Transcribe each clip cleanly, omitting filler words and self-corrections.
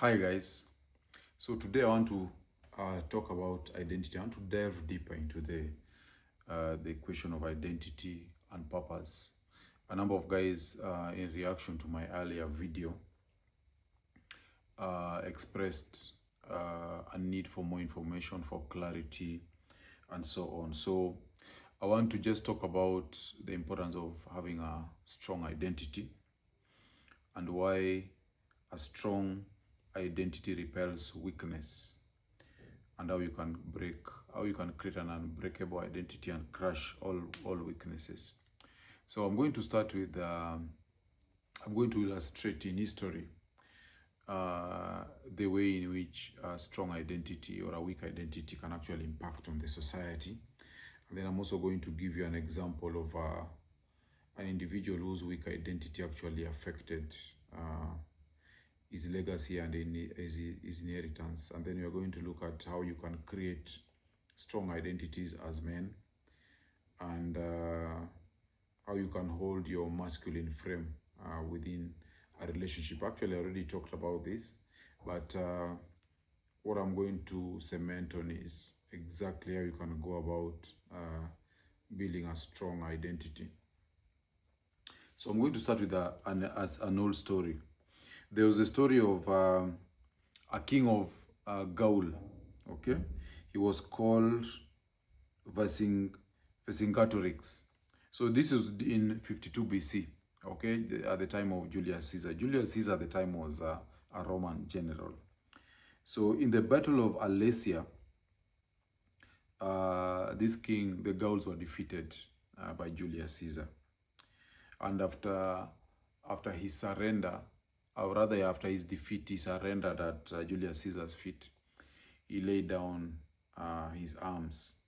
Hi guys. So today I want to talk about identity. I want to delve deeper into the question of identity and purpose. A number of guys, in reaction to my earlier video, expressed a need for more information, for clarity, and so on. So I want to just talk about the importance of having a strong identity and why a strong identity repels weakness, and how you can create an unbreakable identity and crush all weaknesses. So I'm going to start with I'm going to illustrate in history the way in which a strong identity or a weak identity can actually impact on the society. And then I'm also going to give you an example of an individual whose weak identity actually affected his legacy and his inheritance. And then we are going to look at how you can create strong identities as men, and how you can hold your masculine frame within a relationship. Actually, I already talked about this, but what I'm going to cement on is exactly how you can go about building a strong identity. So I'm going to start with an old story. There was a story of a king of Gaul. Okay, he was called Vercingetorix. So this is in 52 BC. Okay, at the time of Julius Caesar. Julius Caesar at the time was a Roman general. So in the Battle of Alesia, this king, the Gauls were defeated by Julius Caesar, and after his surrender, or rather after his defeat, he surrendered at Julius Caesar's feet. He laid down his arms,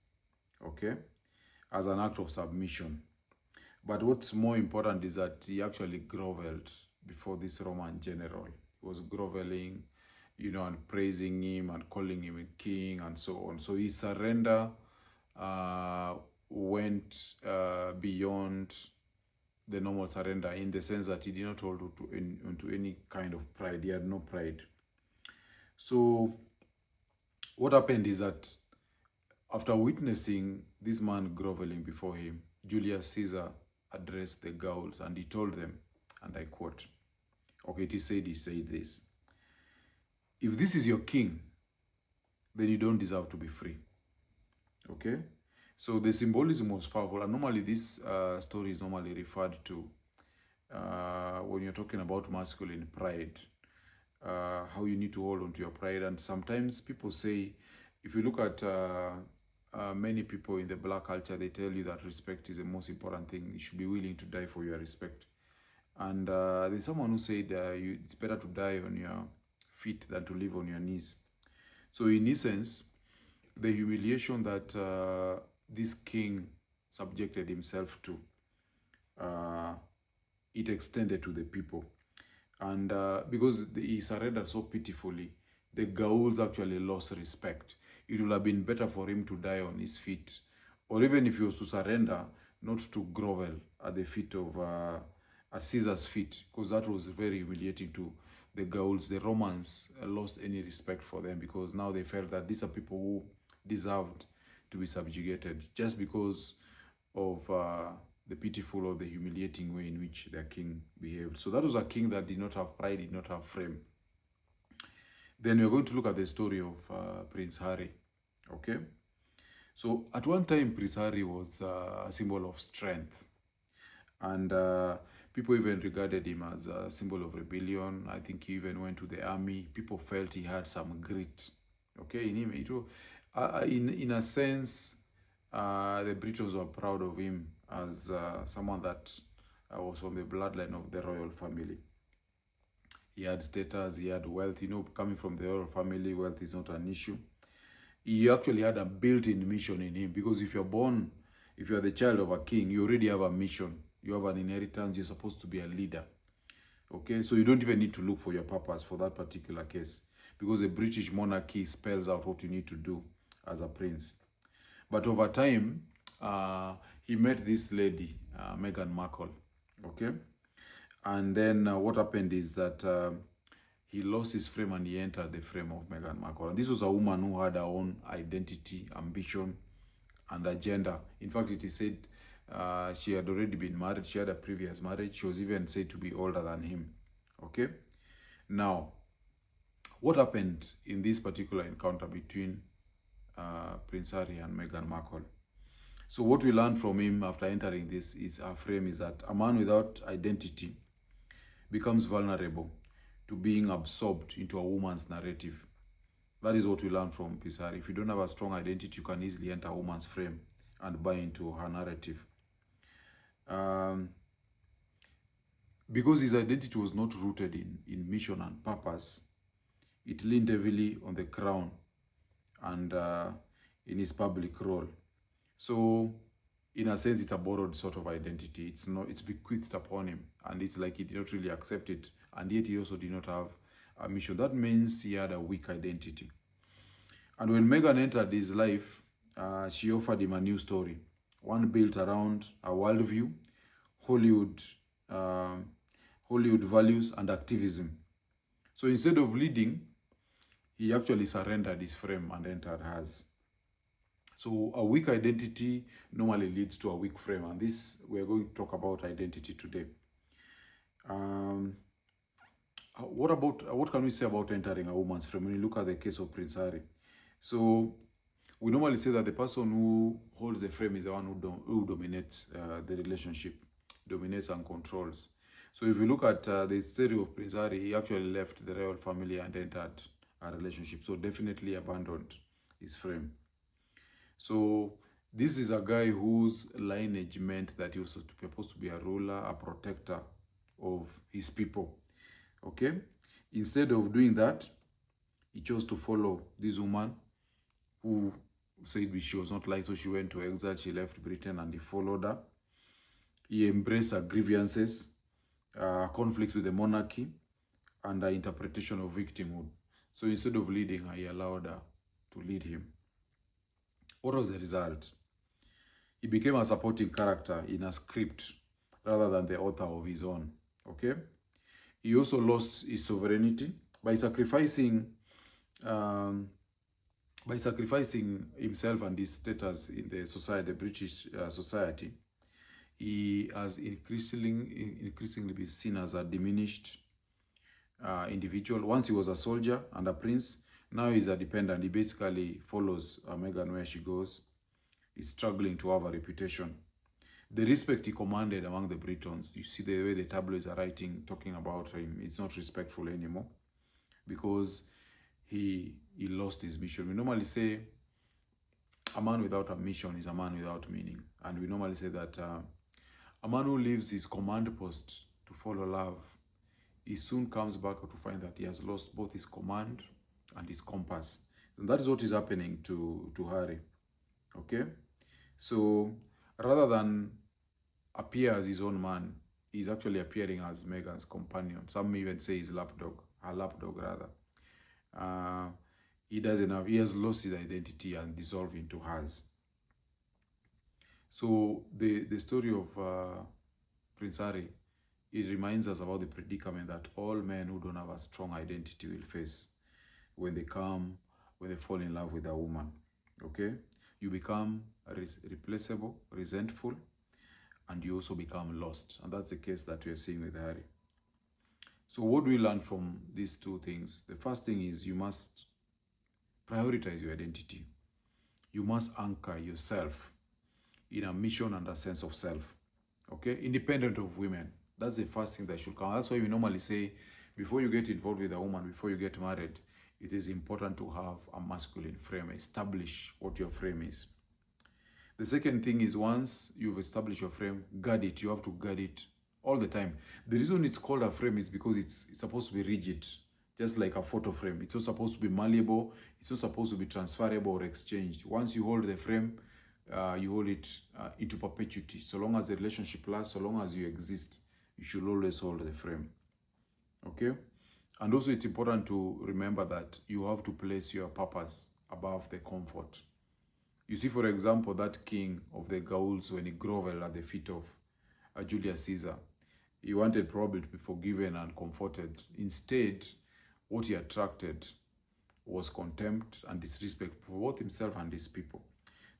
okay, as an act of submission. But what's more important is that he actually groveled before this Roman general. He was groveling, and praising him and calling him a king and so on. So his surrender went beyond the normal surrender, in the sense that he did not hold into any kind of pride. He had no pride. So what happened is that after witnessing this man groveling before him, Julius Caesar addressed the Gauls and he told them, and I quote, okay, he said this: if this is your king, then you don't deserve to be free. Okay? So the symbolism was powerful, and normally this story is normally referred to when you're talking about masculine pride, how you need to hold on to your pride. And sometimes people say, if you look at many people in the black culture, they tell you that respect is the most important thing. You should be willing to die for your respect. And there's someone who said it's better to die on your feet than to live on your knees. So in essence, the humiliation that this king subjected himself to, it extended to the people. And because he surrendered so pitifully, the Gauls actually lost respect. It would have been better for him to die on his feet, or even if he was to surrender, not to grovel at the feet of at Caesar's feet, because that was very humiliating to the Gauls. The Romans lost any respect for them, because now they felt that these are people who deserved to be subjugated just because of the pitiful or the humiliating way in which their king behaved. So that was a king that did not have pride, did not have frame. Then we're going to look at the story of Prince Harry. Okay, so at one time Prince Harry was a symbol of strength, and people even regarded him as a symbol of rebellion. I think he even went to the army. People felt he had some grit. Okay, in him, in a sense, the Britons were proud of him as someone that was from the bloodline of the royal family. He had status, he had wealth. Coming from the royal family, wealth is not an issue. He actually had a built-in mission in him, because if you're the child of a king, you already have a mission. You have an inheritance. You're supposed to be a leader. Okay, so you don't even need to look for your purpose for that particular case, because the British monarchy spells out what you need to do as a prince. But over time, he met this lady, Meghan Markle. Okay, and then what happened is that he lost his frame and he entered the frame of Meghan Markle. And this was a woman who had her own identity, ambition, and agenda. In fact, it is said she had already been married. She had a previous marriage. She was even said to be older than him. Okay? Now, what happened in this particular encounter between Prince Harry and Meghan Markle? So what we learned from him after entering this is our frame is that a man without identity becomes vulnerable to being absorbed into a woman's narrative. That is what we learned from Prince Harry. If you don't have a strong identity, you can easily enter a woman's frame and buy into her narrative. Because his identity was not rooted in mission and purpose, it leaned heavily on the crown and in his public role. So, in a sense, it's a borrowed sort of identity. It's bequeathed upon him, and it's like he did not really accept it, and yet he also did not have a mission. That means he had a weak identity. And when Meghan entered his life, she offered him a new story, one built around a worldview, Hollywood values, and activism. So instead of leading, he actually surrendered his frame and entered hers. So a weak identity normally leads to a weak frame, and this we're going to talk about identity today. What can we say about entering a woman's frame when you look at the case of Prince Harry? So we normally say that the person who holds the frame is the one who dominates the relationship, dominates and controls. So if you look at the story of Prince Harry, he actually left the royal family and entered a relationship. So definitely abandoned his frame. So this is a guy whose lineage meant that he was supposed to be a ruler, a protector of his people. Okay? Instead of doing that, he chose to follow this woman who said she was not liked, so she went to exile. She left Britain and he followed her. He embraced her grievances, conflicts with the monarchy, and her interpretation of victimhood. So instead of leading her, he allowed her to lead him. What was the result? He became a supporting character in a script rather than the author of his own. Okay? He also lost his sovereignty by sacrificing himself and his status in the society, the British society. He has increasingly been seen as a diminished individual. Once he was a soldier and a prince, now he's a dependent. He basically follows Meghan where she goes. He's struggling to have a reputation. The respect he commanded among the Britons, you see the way the tabloids are writing, talking about him, it's not respectful anymore because he lost his mission. We normally say a man without a mission is a man without meaning. And we normally say that a man who leaves his command post to follow love, he soon comes back to find that he has lost both his command and his compass. And that is what is happening to Harry. Okay? So rather than appear as his own man, he's actually appearing as Meghan's companion. Some even say his lapdog, her lapdog rather. He has lost his identity and dissolved into hers. So the story of Prince Harry, it reminds us about the predicament that all men who don't have a strong identity will face when they fall in love with a woman. Okay? You become replaceable, resentful, and you also become lost. And that's the case that we are seeing with Harry. So what do we learn from these two things? The first thing is you must prioritize your identity. You must anchor yourself in a mission and a sense of self. Okay? Independent of women. That's the first thing that should come. That's why we normally say, before you get involved with a woman, before you get married, it is important to have a masculine frame. Establish what your frame is. The second thing is once you've established your frame, guard it. You have to guard it all the time. The reason it's called a frame is because it's supposed to be rigid, just like a photo frame. It's not supposed to be malleable. It's not supposed to be transferable or exchanged. Once you hold the frame, you hold it into perpetuity. So long as the relationship lasts, so long as you exist, you should always hold the frame. Okay? And also it's important to remember that you have to place your purpose above the comfort. You see, for example, that king of the Gauls, when he groveled at the feet of Julius Caesar, he wanted probably to be forgiven and comforted. Instead what he attracted was contempt and disrespect for both himself and his people.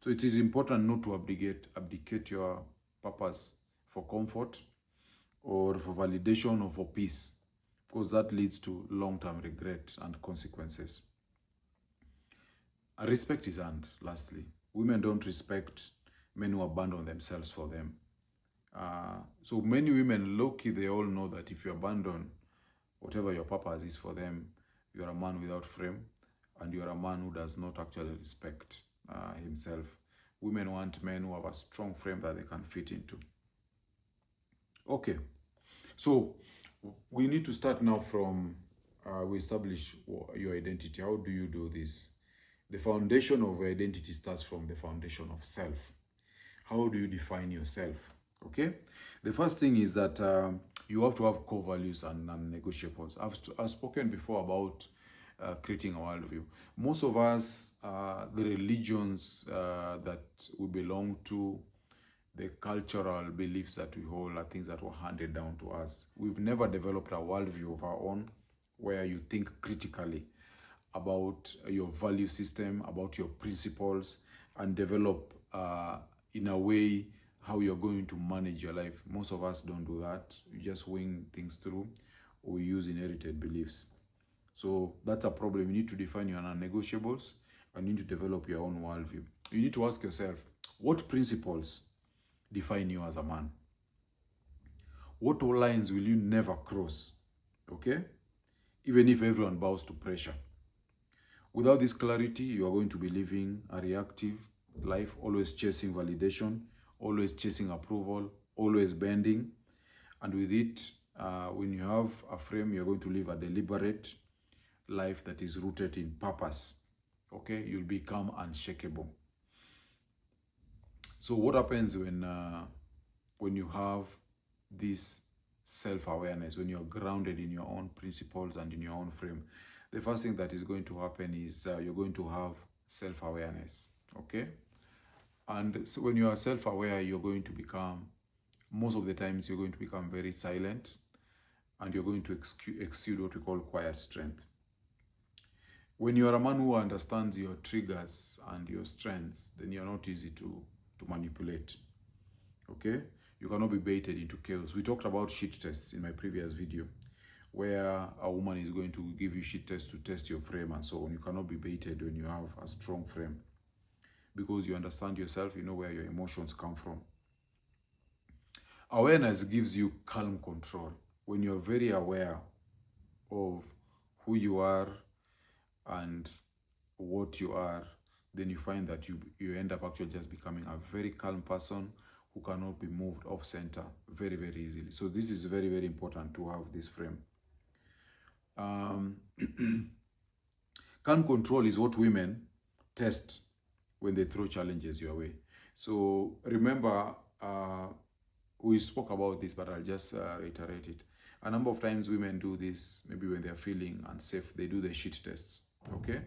So it is important not to abdicate your purpose for comfort or for validation or for peace, because that leads to long-term regret and consequences. Respect is earned, lastly. Women don't respect men who abandon themselves for them. So many women, low-key, they all know that if you abandon whatever your purpose is for them, you are a man without frame, and you are a man who does not actually respect himself. Women want men who have a strong frame that they can fit into. Okay, so we need to start now from, we establish your identity. How do you do this? The foundation of identity starts from the foundation of self. How do you define yourself? Okay, the first thing is that you have to have core values and non-negotiables. I've spoken before about creating a worldview. Most of us, the religions that we belong to, the cultural beliefs that we hold are things that were handed down to us. We've never developed a worldview of our own where you think critically about your value system, about your principles, and develop in a way how you're going to manage your life. Most of us don't do that. We just wing things through, or we use inherited beliefs. So that's a problem. You need to define your non-negotiables and you need to develop your own worldview. You need to ask yourself, what principles define you as a man? What lines will you never cross? Okay? Even if everyone bows to pressure. Without this clarity, you are going to be living a reactive life, always chasing validation, always chasing approval, always bending. And with it, when you have a frame, you're going to live a deliberate life that is rooted in purpose. Okay? You'll become unshakable. So what happens when you have this self-awareness, when you're grounded in your own principles and in your own frame? The first thing that is going to happen is you're going to have self-awareness, okay? And so when you are self-aware, you're going to become, most of the times, you're going to become very silent, and you're going to exude what we call quiet strength. When you are a man who understands your triggers and your strengths, then you're not easy to manipulate, okay? You cannot be baited into chaos. We talked about shit tests in my previous video, where a woman is going to give you shit tests to test your frame and so on. You cannot be baited when you have a strong frame, because you understand yourself, you know where your emotions come from. Awareness gives you calm control. When you're very aware of who you are and what you are, then you find that you end up actually just becoming a very calm person who cannot be moved off center very, very easily. So this is very, very important to have this frame. Calm control is what women test when they throw challenges your way. So remember, we spoke about this, but I'll just reiterate it. A number of times women do this, maybe when they're feeling unsafe, they do the shit tests, okay?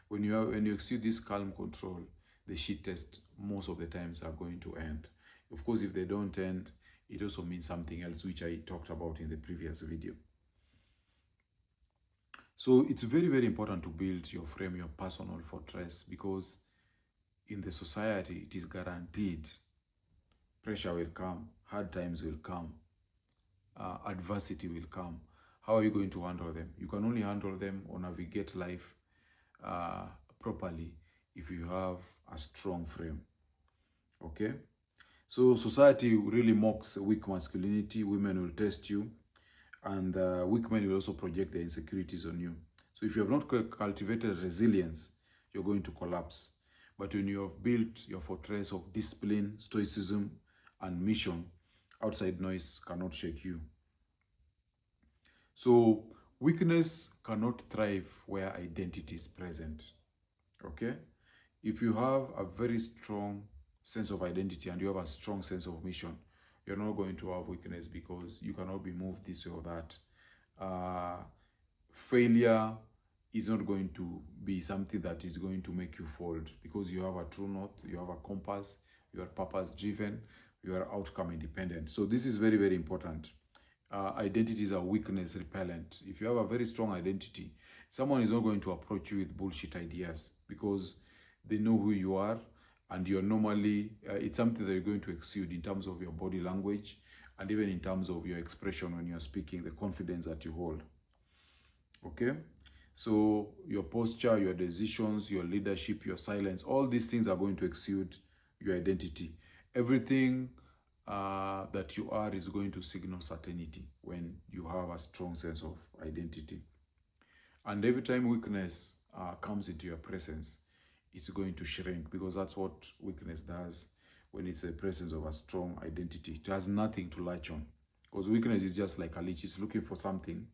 When you exceed this calm control, the shit tests most of the times are going to end. Of course, if they don't end, it also means something else, which I talked about in the previous video. So it's very, very important to build your frame, your personal fortress, because in the society, it is guaranteed pressure will come, hard times will come, adversity will come. How are you going to handle them? You can only handle them or navigate life properly if you have a strong frame, okay? So society really mocks weak masculinity. Women will test you, and weak men will also project their insecurities on you. So if you have not cultivated resilience, you're going to collapse. But when you have built your fortress of discipline, stoicism, and mission, outside noise cannot shake you. So weakness cannot thrive where identity is present, okay? If you have a very strong sense of identity and you have a strong sense of mission, you're not going to have weakness, because you cannot be moved this way or that. Failure is not going to be something that is going to make you fold, because you have a true north, you have a compass, you are purpose driven, you are outcome independent. So this is very, very important. Identity is a weakness repellent. If you have a very strong identity, Someone is not going to approach you with bullshit ideas because they know who you are, and you're normally, it's something that you're going to exude in terms of your body language and even in terms of your expression when you're speaking, the confidence that you hold. Okay? So your posture, your decisions, your leadership, your silence, all these things are going to exude your identity. Everything that you are is going to signal certainty when you have a strong sense of identity. And every time weakness comes into your presence, it's going to shrink, because that's what weakness does when it's a presence of a strong identity. It has nothing to latch on, because weakness is just like a leech. It's looking for something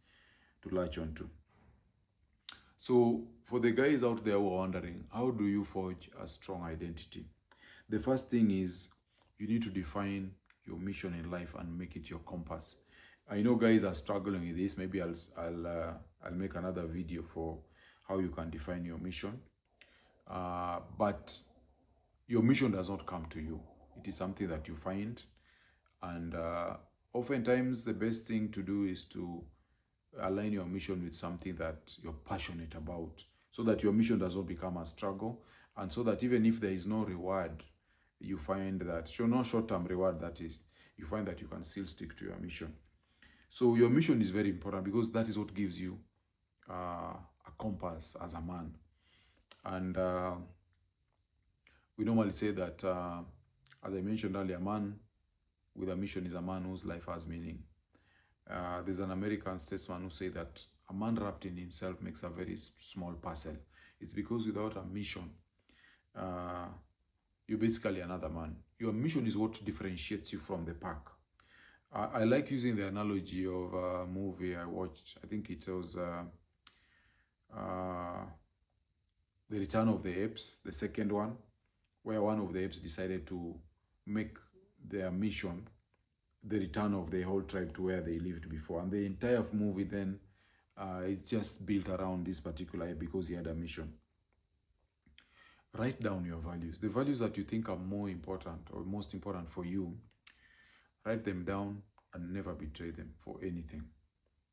to latch onto. So for the guys out there who are wondering, how do you forge a strong identity? The first thing is you need to define your mission in life and make it your compass. I know guys are struggling with this. Maybe I'll make another video for how you can define your mission. But your mission does not come to you. It is something that you find. And oftentimes the best thing to do is to align your mission with something that you're passionate about, so that your mission does not become a struggle, and so that even if there is no reward, you find that, no short-term reward, that is, you find that you can still stick to your mission. So your mission is very important, because that is what gives you a compass as a man. And we normally say that, as I mentioned earlier, a man with a mission is a man whose life has meaning. There's an American statesman who said that a man wrapped in himself makes a very small parcel. It's because without a mission, you're basically another man. Your mission is what differentiates you from the pack. I like using the analogy of a movie I watched. I think it was The Return of the Apes, the second one, where one of the apes decided to make their mission the return of the whole tribe to where they lived before. And the entire movie then it's just built around this particular ape, because he had a mission. Write down your values. The values that you think are more important or most important for you, write them down and never betray them for anything.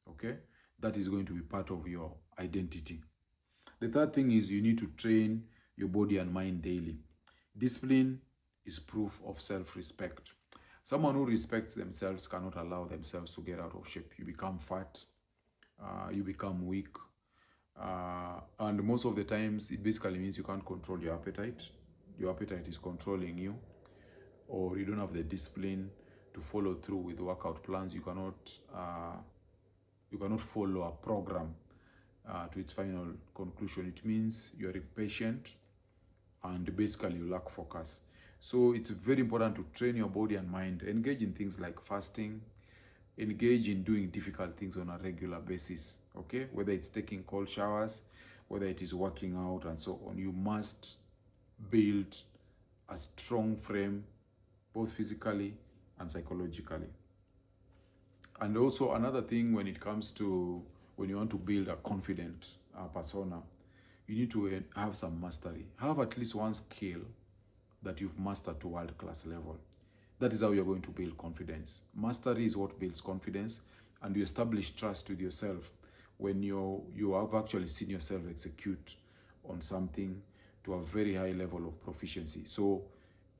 Okay? That is going to be part of your identity. The third thing is you need to train your body and mind daily. Discipline is proof of self-respect. Someone who respects themselves cannot allow themselves to get out of shape. You become fat, you become weak, and most of the times it basically means you can't control your appetite. Your appetite is controlling you, or you don't have the discipline to follow through with workout plans. You cannot follow a program to its final conclusion. It means you're impatient and basically you lack focus. So it's very important to train your body and mind. Engage in things like fasting. Engage in doing difficult things on a regular basis, okay? Whether it's taking cold showers, whether it is working out and so on. You must build a strong frame, both physically and psychologically. And also another thing, when it comes to, when you want to build a confident persona, you need to have some mastery. Have at least one skill that you've mastered to world-class level. That is how you're going to build confidence. Mastery is what builds confidence, and you establish trust with yourself when you have actually seen yourself execute on something to a very high level of proficiency. So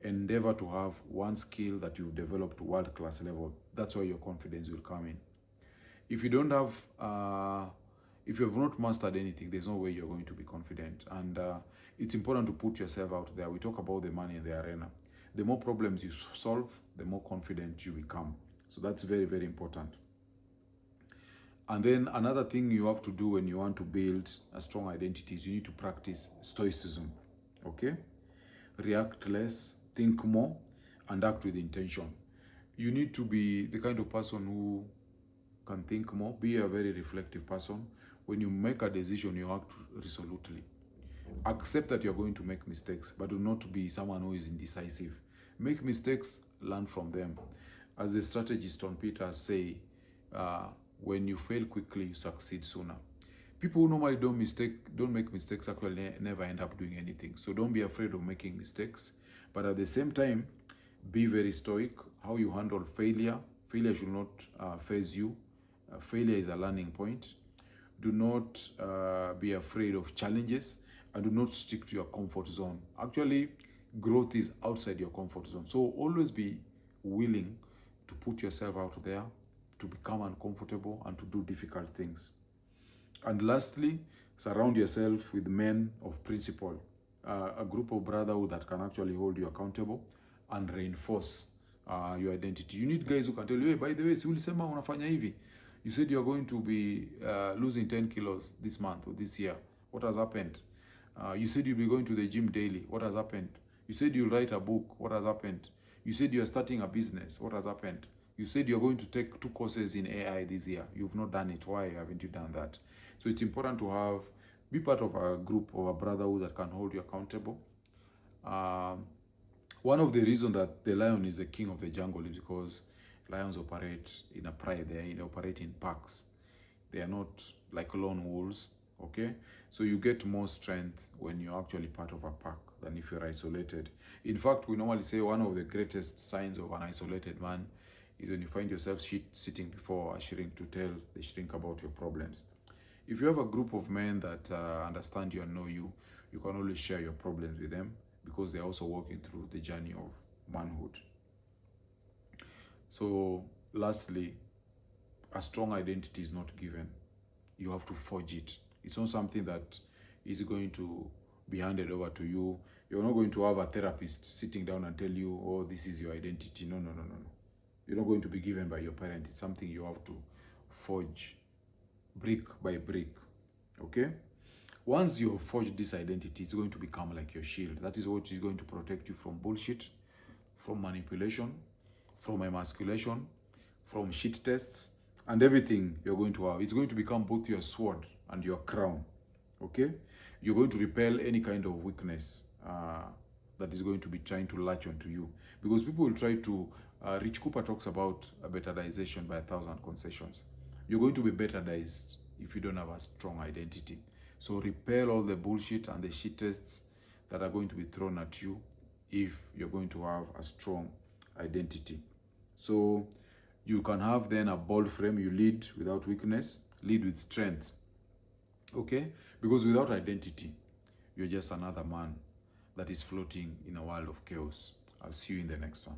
endeavor to have one skill that you've developed to world-class level. That's where your confidence will come in. If you don't have, if you have not mastered anything, there's no way you're going to be confident. And it's important to put yourself out there. We talk about the man in the arena. The more problems you solve, the more confident you become. So that's very, very important. And then another thing you have to do when you want to build a strong identity is you need to practice stoicism, okay? React less, think more, and act with intention. You need to be the kind of person who can think more, be a very reflective person. When you make a decision, you act resolutely. Accept that you're going to make mistakes, but do not be someone who is indecisive. Make mistakes, learn from them. As the strategist Tom Peters say, when you fail quickly, you succeed sooner. People who normally don't make mistakes actually never end up doing anything. So don't be afraid of making mistakes, but at the same time, be very stoic. How you handle failure. Failure should not phase you. Failure is a learning point. Do not be afraid of challenges, and do not stick to your comfort zone. Actually, growth is outside your comfort zone. So always be willing to put yourself out there, to become uncomfortable, and to do difficult things. And lastly, surround yourself with men of principle, a group of brotherhood that can actually hold you accountable and reinforce your identity. You need guys who can tell you, hey, by the way, si ulisema unafanya hivi. You said you're going to be losing 10 kilos this month or this year. What has happened? You said you'll be going to the gym daily. What has happened? You said you'll write a book. What has happened? You said you're starting a business. What has happened? You said you're going to take 2 courses in AI this year. You've not done it. Why haven't you done that? So it's important to be part of a group or a brotherhood that can hold you accountable. One of the reasons that the lion is the king of the jungle is because lions operate in a pride. They operate in packs. They are not like lone wolves, okay? So you get more strength when you're actually part of a pack than if you're isolated. In fact, we normally say one of the greatest signs of an isolated man is when you find yourself sitting before a shrink to tell the shrink about your problems. If you have a group of men that understand you and know you, you can always share your problems with them because they're also walking through the journey of manhood. So lastly, a strong identity is not given. You have to forge it. It's not something that is going to be handed over to you. You're not going to have a therapist sitting down and tell you, oh, this is your identity. No. You're not going to be given by your parent. It's something you have to forge brick by brick, okay? Once you have forged this identity, it's going to become like your shield. That is what is going to protect you from bullshit, from manipulation, from emasculation, from shit tests, and everything you're going to have. It's going to become both your sword and your crown, okay? You're going to repel any kind of weakness that is going to be trying to latch onto you. Because people will try to, Rich Cooper talks about a betterization by 1,000 concessions. You're going to be betterized if you don't have a strong identity. So repel all the bullshit and the shit tests that are going to be thrown at you if you're going to have a strong identity. So you can have then a bold frame. You lead without weakness, lead with strength, okay? Because without identity, you're just another man that is floating in a world of chaos. I'll see you in the next one.